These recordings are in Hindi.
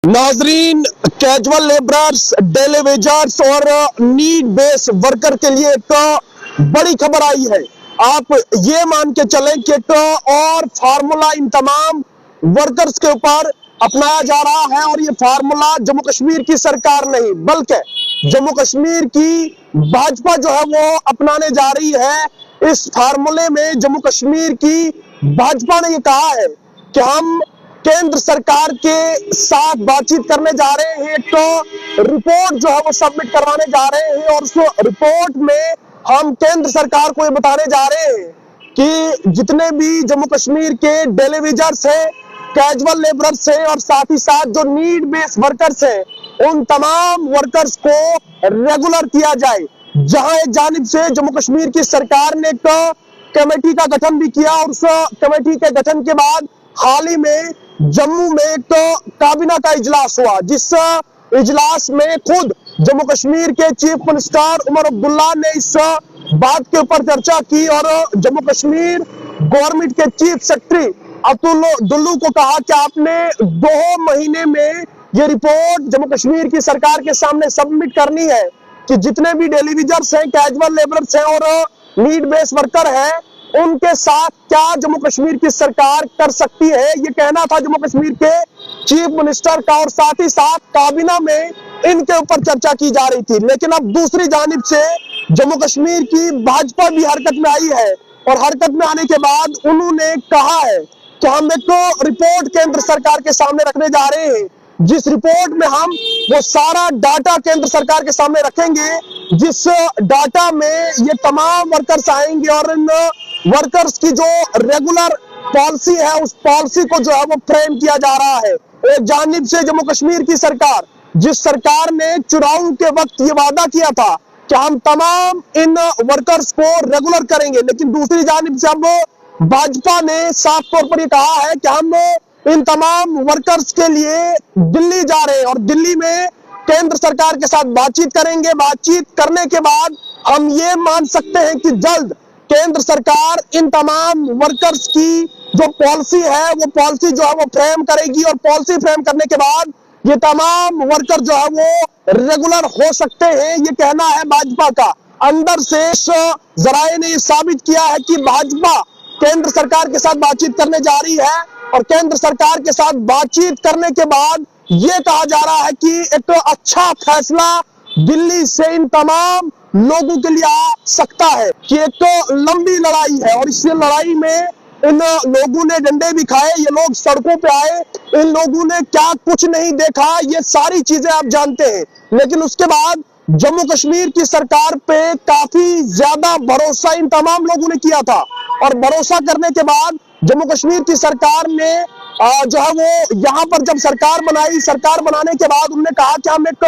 नाजरीन, कैजुअल लेबरर्स, डेली वेजर्स और नीड बेस वर्कर के लिए एक बड़ी खबर आई है। आप ये मान के चलें कि एक और फार्मूला इन तमाम वर्कर्स के ऊपर अपनाया जा रहा है और ये फार्मूला जम्मू कश्मीर की सरकार नहीं बल्कि जम्मू कश्मीर की भाजपा जो है वो अपनाने जा रही है। इस फार्मूले में जम्मू कश्मीर की भाजपा ने ये कहा है कि हम केंद्र सरकार के साथ बातचीत करने जा रहे हैं, तो रिपोर्ट जो है वो सबमिट करवाने जा रहे हैं और उस रिपोर्ट में हम केंद्र सरकार को ये बताने जा रहे हैं कि जितने भी जम्मू कश्मीर के डेली वेजर्स हैं, कैजुअल लेबरर्स हैं और साथ ही साथ जो नीड बेस वर्कर्स हैं, उन तमाम वर्कर्स को रेगुलर किया जाए। जहां एक जानिब से जम्मू कश्मीर की सरकार ने एक कमेटी का गठन भी किया और उस कमेटी के गठन के बाद हाल ही में जम्मू में एक काबीना का इजलास हुआ, जिस इजलास में खुद जम्मू कश्मीर के चीफ मिनिस्टर उमर अब्दुल्ला ने इस बात के ऊपर चर्चा की और जम्मू कश्मीर गवर्नमेंट के चीफ सेक्रेटरी अतुल दुल्लू को कहा कि आपने 2 महीने में ये रिपोर्ट जम्मू कश्मीर की सरकार के सामने सबमिट करनी है कि जितने भी डेली वेजर्स हैं, कैजुअल लेबरर्स हैं और नीड बेस वर्कर हैं, उनके साथ क्या जम्मू कश्मीर की सरकार कर सकती है। ये कहना था जम्मू कश्मीर के चीफ मिनिस्टर का और साथ ही साथ काबीना में इनके ऊपर चर्चा की जा रही थी। लेकिन अब दूसरी जानिब से जम्मू कश्मीर की भाजपा भी हरकत में आई है और हरकत में आने के बाद उन्होंने कहा है कि हम एक रिपोर्ट केंद्र सरकार के सामने रखने जा रहे हैं, जिस रिपोर्ट में हम वो सारा डाटा केंद्र सरकार के सामने रखेंगे, जिस डाटा में ये तमाम वर्कर्स आएंगे और इन वर्कर्स की जो रेगुलर पॉलिसी है उस पॉलिसी को जो है वो फ्रेम किया जा रहा है। एक जानिब से जम्मू कश्मीर की सरकार, जिस सरकार ने चुनाव के वक्त ये वादा किया था कि हम तमाम इन वर्कर्स को रेगुलर करेंगे, लेकिन दूसरी जानिब से अब भाजपा ने साफ तौर पर ये कहा है कि हम इन तमाम वर्कर्स के लिए दिल्ली जा रहे हैं और दिल्ली में केंद्र सरकार के साथ बातचीत करेंगे। बातचीत करने के बाद हम ये मान सकते हैं कि जल्द केंद्र सरकार इन तमाम वर्कर्स की जो पॉलिसी है वो पॉलिसी जो है वो फ्रेम करेगी और पॉलिसी फ्रेम करने के बाद ये तमाम वर्कर जो है वो रेगुलर हो सकते हैं। ये कहना है भाजपा का। अंदर से जराये ने ये साबित किया है कि भाजपा केंद्र सरकार के साथ बातचीत करने जा रही है और केंद्र सरकार के साथ बातचीत करने के बाद ये कहा जा रहा है कि एक अच्छा फैसला दिल्ली से इन तमाम लोगों के लिए आ सकता है कि एक तो लंबी लड़ाई है और इस लड़ाई में इन लोगों ने डंडे भी खाए, ये लोग सड़कों पे आए, इन लोगों ने क्या कुछ नहीं देखा, ये सारी चीजें आप जानते हैं। लेकिन उसके बाद जम्मू कश्मीर की सरकार पे काफी ज्यादा भरोसा इन तमाम लोगों ने किया था और भरोसा करने के बाद जम्मू कश्मीर की सरकार ने जो है वो यहाँ पर जब सरकार बनाई, सरकार बनाने के बाद उन्होंने कहा कि हम एक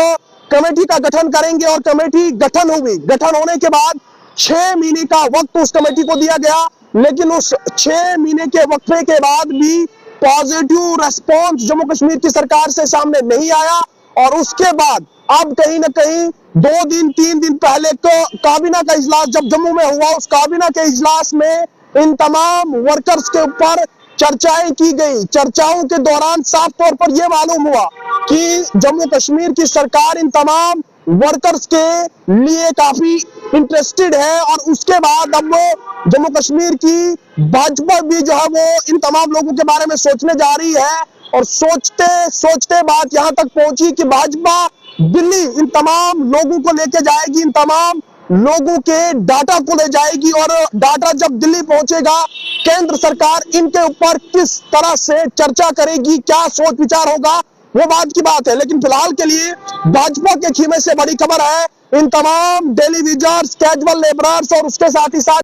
कमेटी का गठन करेंगे और कमेटी गठन हुई। गठन होने के बाद 6 महीने का वक्त उस कमेटी को दिया गया, लेकिन उस 6 महीने के वक्फे के बाद भी पॉजिटिव रेस्पॉन्स जम्मू कश्मीर की सरकार से सामने नहीं आया और उसके बाद अब कहीं ना कहीं 2 दिन 3 दिन पहले तो काबीना का इजलास जब जम्मू में हुआ, उस काबीना के इजलास में इन तमाम वर्कर्स के ऊपर चर्चाएं की गई। चर्चाओं के दौरान साफ तौर पर यह मालूम हुआ कि जम्मू कश्मीर की सरकार इन तमाम वर्कर्स के लिए काफी इंटरेस्टेड है और उसके बाद अब जम्मू कश्मीर की भाजपा भी जो है वो इन तमाम लोगों के बारे में सोचने जा रही है और सोचते सोचते बात यहाँ तक पहुंची कि भाजपा दिल्ली इन तमाम लोगों को लेके जाएगी, इन तमाम लोगों के डाटा को ले जाएगी और डाटा जब दिल्ली पहुंचेगा, केंद्र सरकार इनके ऊपर किस तरह से चर्चा करेगी, क्या सोच विचार होगा, वो बात की बात है। लेकिन फिलहाल के लिए भाजपा के खीमे से बड़ी खबर है इन तमाम डेली वेजर्स, कैजुअल लेबरर्स और उसके साथ ही साथ